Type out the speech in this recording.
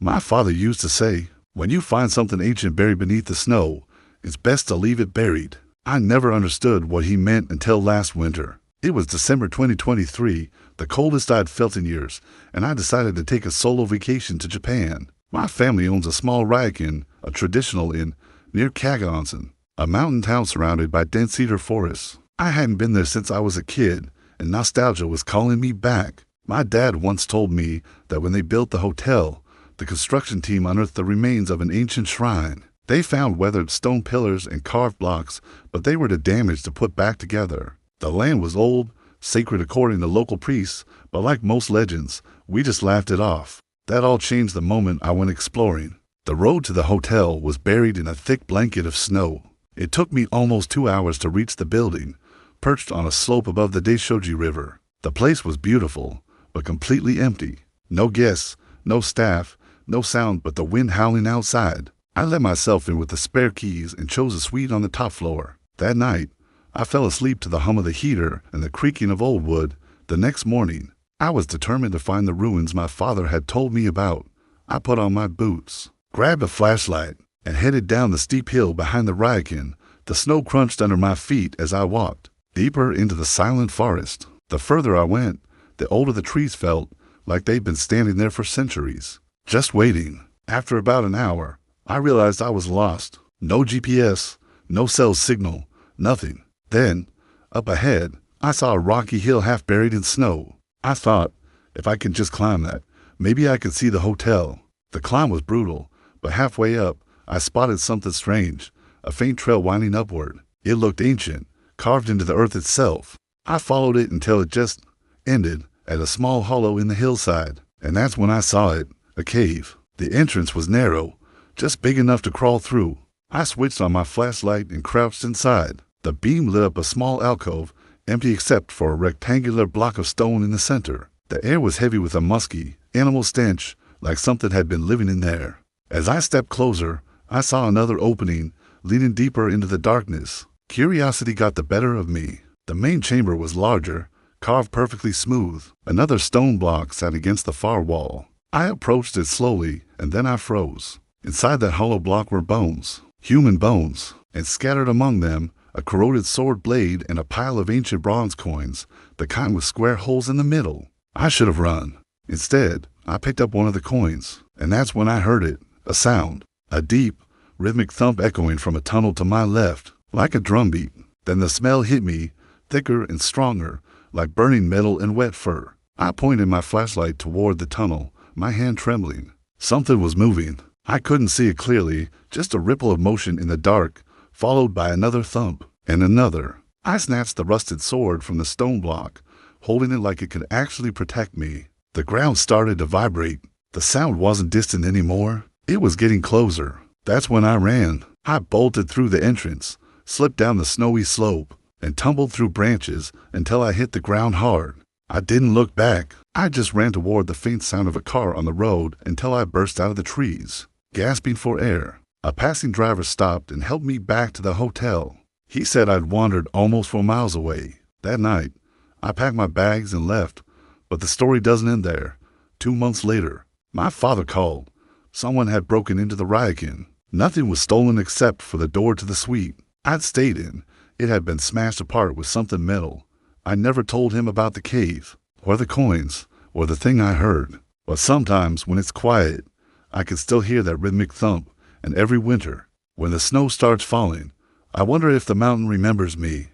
My father used to say, when you find something ancient buried beneath the snow, it's best to leave it buried. I never understood what he meant until last winter. It was December 2023, the coldest I'd felt in years, and I decided to take a solo vacation to Japan. My family owns a small Ryokan, a traditional inn, near Kaga, a mountain town surrounded by dense cedar forests. I hadn't been there since I was a kid, and nostalgia was calling me back. My dad once told me that when they built the hotel, the construction team unearthed the remains of an ancient shrine. They found weathered stone pillars and carved blocks, but they were too damaged to put back together. The land was old, sacred according to local priests, but like most legends, we just laughed it off. That all changed the moment I went exploring. The road to the hotel was buried in a thick blanket of snow. It took me almost 2 hours to reach the building, perched on a slope above the Daishoji River. The place was beautiful, but completely empty. No guests, no staff, no sound but the wind howling outside. I let myself in with the spare keys and chose a suite on the top floor. That night, I fell asleep to the hum of the heater and the creaking of old wood. The next morning, I was determined to find the ruins my father had told me about. I put on my boots, grabbed a flashlight, and headed down the steep hill behind the Ryokan. The snow crunched under my feet as I walked deeper into the silent forest. The further I went, the older the trees felt, like they'd been standing there for centuries, just waiting. After about an hour, I realized I was lost. No GPS, no cell signal, nothing. Then, up ahead, I saw a rocky hill half buried in snow. I thought, if I could just climb that, maybe I could see the hotel. The climb was brutal, but halfway up, I spotted something strange, a faint trail winding upward. It looked ancient, carved into the earth itself. I followed it until it just ended at a small hollow in the hillside, and that's when I saw it, a cave. The entrance was narrow, just big enough to crawl through. I switched on my flashlight and crouched inside. The beam lit up a small alcove, empty except for a rectangular block of stone in the center. The air was heavy with a musky, animal stench, like something had been living in there. As I stepped closer, I saw another opening, leading deeper into the darkness. Curiosity got the better of me. The main chamber was larger, carved perfectly smooth. Another stone block sat against the far wall. I approached it slowly, and then I froze. Inside that hollow block were bones, human bones, and scattered among them, a corroded sword blade and a pile of ancient bronze coins, the kind with square holes in the middle. I should have run. Instead, I picked up one of the coins, and that's when I heard it, a sound, a deep, rhythmic thump echoing from a tunnel to my left, like a drumbeat. Then the smell hit me, thicker and stronger, like burning metal and wet fur. I pointed my flashlight toward the tunnel, my hand trembling. Something was moving. I couldn't see it clearly, just a ripple of motion in the dark, followed by another thump, and another. I snatched the rusted sword from the stone block, holding it like it could actually protect me. The ground started to vibrate. The sound wasn't distant anymore. It was getting closer. That's when I ran. I bolted through the entrance, slipped down the snowy slope, and tumbled through branches until I hit the ground hard. I didn't look back. I just ran toward the faint sound of a car on the road until I burst out of the trees, gasping for air. A passing driver stopped and helped me back to the hotel. He said I'd wandered almost 4 miles away. That night, I packed my bags and left, but the story doesn't end there. 2 months later, my father called. Someone had broken into the Ryokan. Nothing was stolen except for the door to the suite I'd stayed in. It had been smashed apart with something metal. I never told him about the cave, or the coins, or the thing I heard. But sometimes, when it's quiet, I can still hear that rhythmic thump, and every winter, when the snow starts falling, I wonder if the mountain remembers me.